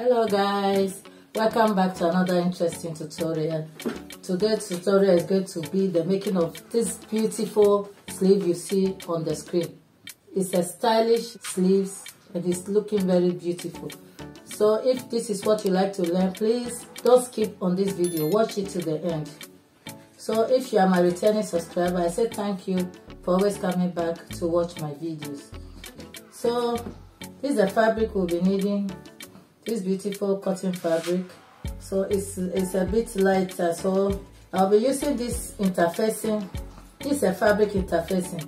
Hello guys, welcome back to another interesting tutorial. Today's tutorial is going to be the making of this beautiful sleeve you see on the screen. It's a stylish sleeves and it's looking very beautiful. So if this is what you like to learn, please don't skip on this video, watch it to the end. So if you are my returning subscriber, I say thank you for always coming back to watch my videos. So this is the fabric we'll be needing. This beautiful cotton fabric, so it's a bit lighter, so I'll be using this interfacing. This is a fabric interfacing,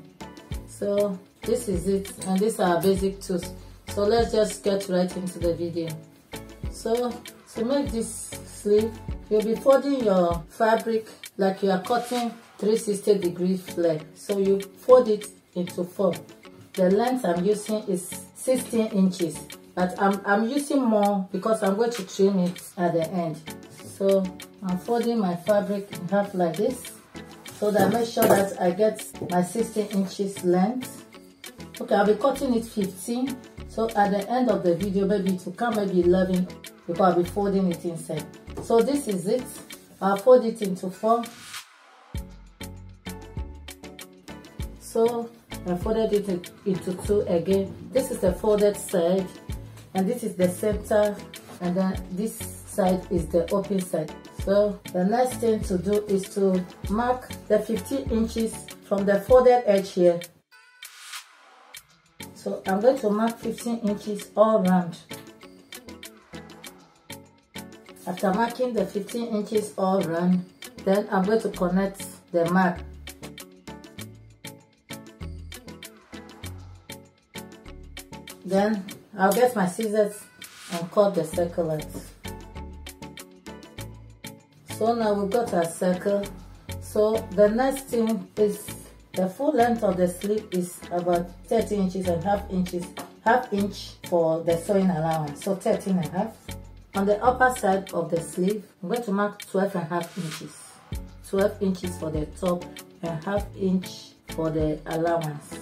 so this is it, and these are our basic tools. So let's just get right into the video. So to make this sleeve, you'll be folding your fabric like you are cutting 360-degree flare. So you fold it into 4. The length I'm using is 16 inches. But I'm using more because I'm going to trim it at the end. So I'm folding my fabric in half like this, so that I make sure that I get my 16 inches length. Okay, I'll be cutting it 15. So at the end of the video, maybe it will come maybe 11 because I'll be folding it inside. So this is it. I'll fold it into 4. So I folded it into 2 again. This is the folded side. And this is the center, and then this side is the open side. So the next thing to do is to mark the 15 inches from the folded edge here. So I'm going to mark 15 inches all round. After marking the 15 inches all round, then I'm going to connect the mark. Then I'll get my scissors and cut the circle length. So now we've got our circle. So the next thing is the full length of the sleeve is about 13 inches and half inch for the sewing allowance. So 13.5. On the upper side of the sleeve, I'm going to mark 12.5 inches. 12 inches for the top and half inch for the allowance.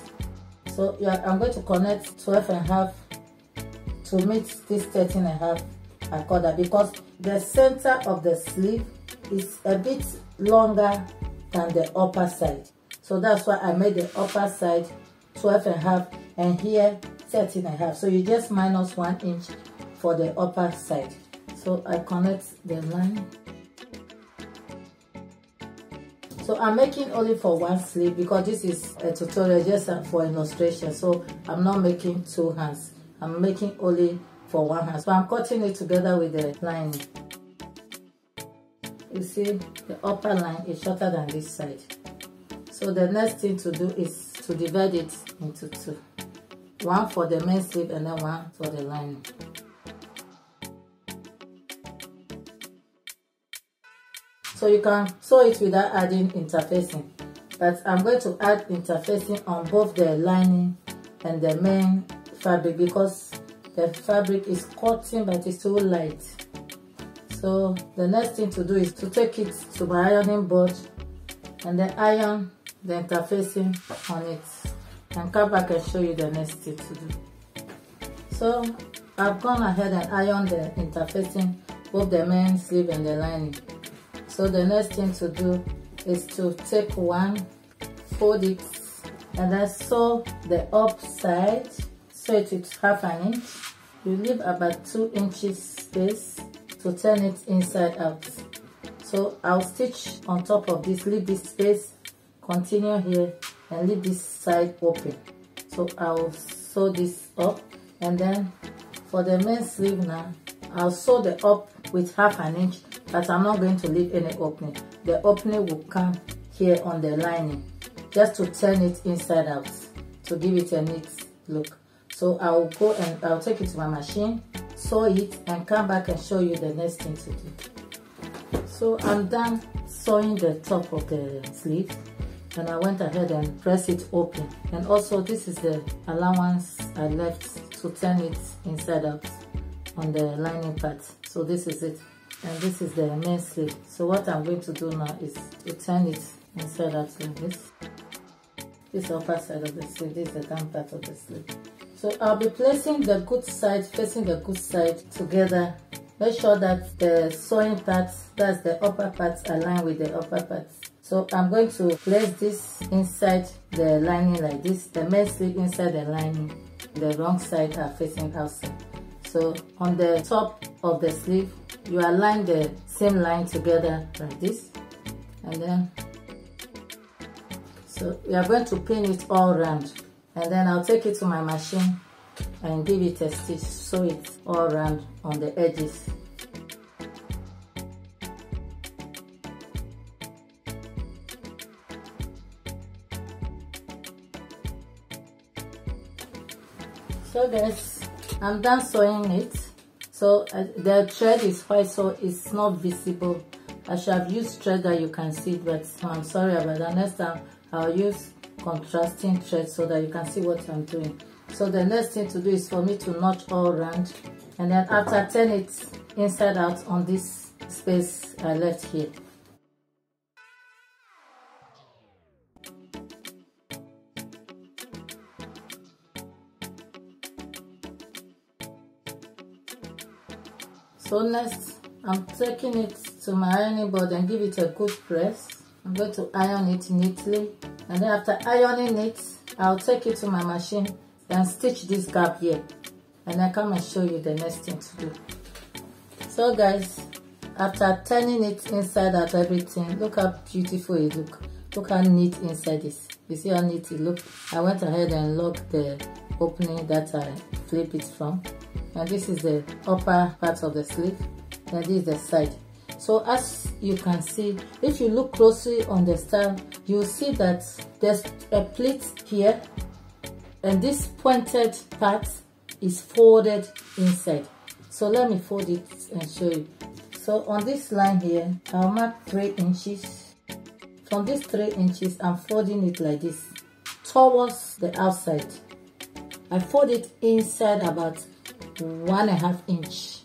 So yeah, I'm going to connect 12.5 to meet this 13.5 accorder, because the center of the sleeve is a bit longer than the upper side. So that's why I made the upper side 12.5 and here 13.5. So you just minus 1 inch for the upper side. So I connect the line. So I'm making only for one sleeve because this is a tutorial just for illustration. So I'm not making 2 hands. I'm making only for 1 hand. So I'm cutting it together with the lining. You see the upper line is shorter than this side. So the next thing to do is to divide it into 2. 1 for the main sleeve and then 1 for the lining. So you can sew it without adding interfacing, but I'm going to add interfacing on both the lining and the main fabric because the fabric is cotton but it's so light. So the next thing to do is to take it to my ironing board and then iron the interfacing on it and come back and show you the next thing to do. So I've gone ahead and ironed the interfacing, both the main sleeve and the lining. So the next thing to do is to take one, fold it, and then sew the up side, sew it with half an inch. You leave about 2 inches space to turn it inside out. So I'll stitch on top of this, leave this space, continue here, and leave this side open. So I'll sew this up, and then for the main sleeve now, I'll sew the up with half an inch, but I'm not going to leave any opening. The opening will come here on the lining, just to turn it inside out, to give it a neat look. So I'll go and I'll take it to my machine, sew it, and come back and show you the next thing to do. So I'm done sewing the top of the sleeve, and I went ahead and press it open. And also this is the allowance I left to turn it inside out on the lining part. So this is it, and this is the main sleeve. So what I'm going to do now is to turn it inside out like this. This is the upper side of the sleeve, this is the down part of the sleeve. So I'll be placing the good side, facing the good side together make sure that the sewing parts, that's the upper parts, align with the upper parts. So I'm going to place this inside the lining like this, the main sleeve inside the lining, the wrong side are facing outside. So on the top of the sleeve, you align the same line together like this, and then so we are going to pin it all around, and then I'll take it to my machine and give it a stitch, sew it all around on the edges. So guys, I'm done sewing it. So the thread is white, so it's not visible. I should have used thread that you can see, but I'm sorry about that. Next time I'll use contrasting thread so that you can see what I'm doing. So the next thing to do is for me to notch all around, and then after turn it inside out on this space I left here. So next, I'm taking it to my ironing board and give it a good press. I'm going to iron it neatly, and then after ironing it, I'll take it to my machine and stitch this gap here, and then come and show you the next thing to do. So guys, after turning it inside out everything, look how beautiful it look how neat inside is. You see how neat it look? I went ahead and locked the opening that I flip it from, and this is the upper part of the sleeve, and this is the side. So as you can see, if you look closely on the style, you'll see that there's a pleat here, and this pointed part is folded inside. So let me fold it and show you. So on this line here, I'll mark 3 inches. From these 3 inches, I'm folding it like this towards the outside. I fold it inside about 1.5 inch,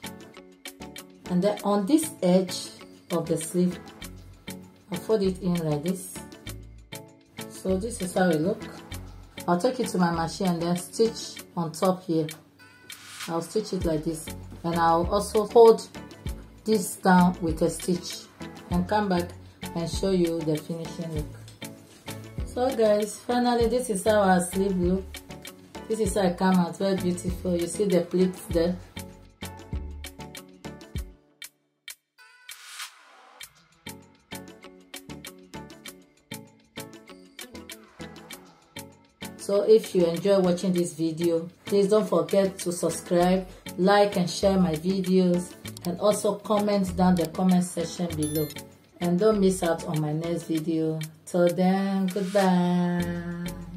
and then on this edge of the sleeve, I fold it in like this. So this is how it look. I'll take it to my machine and then stitch on top here. I'll stitch it like this, and I'll also hold this down with a stitch and come back and show you the finishing look. So guys, finally this is how our sleeve look. This is how it come out, very beautiful. You see the pleats there. So if you enjoy watching this video, please don't forget to subscribe, like and share my videos, and also comment down the comment section below. And don't miss out on my next video. Till then, goodbye.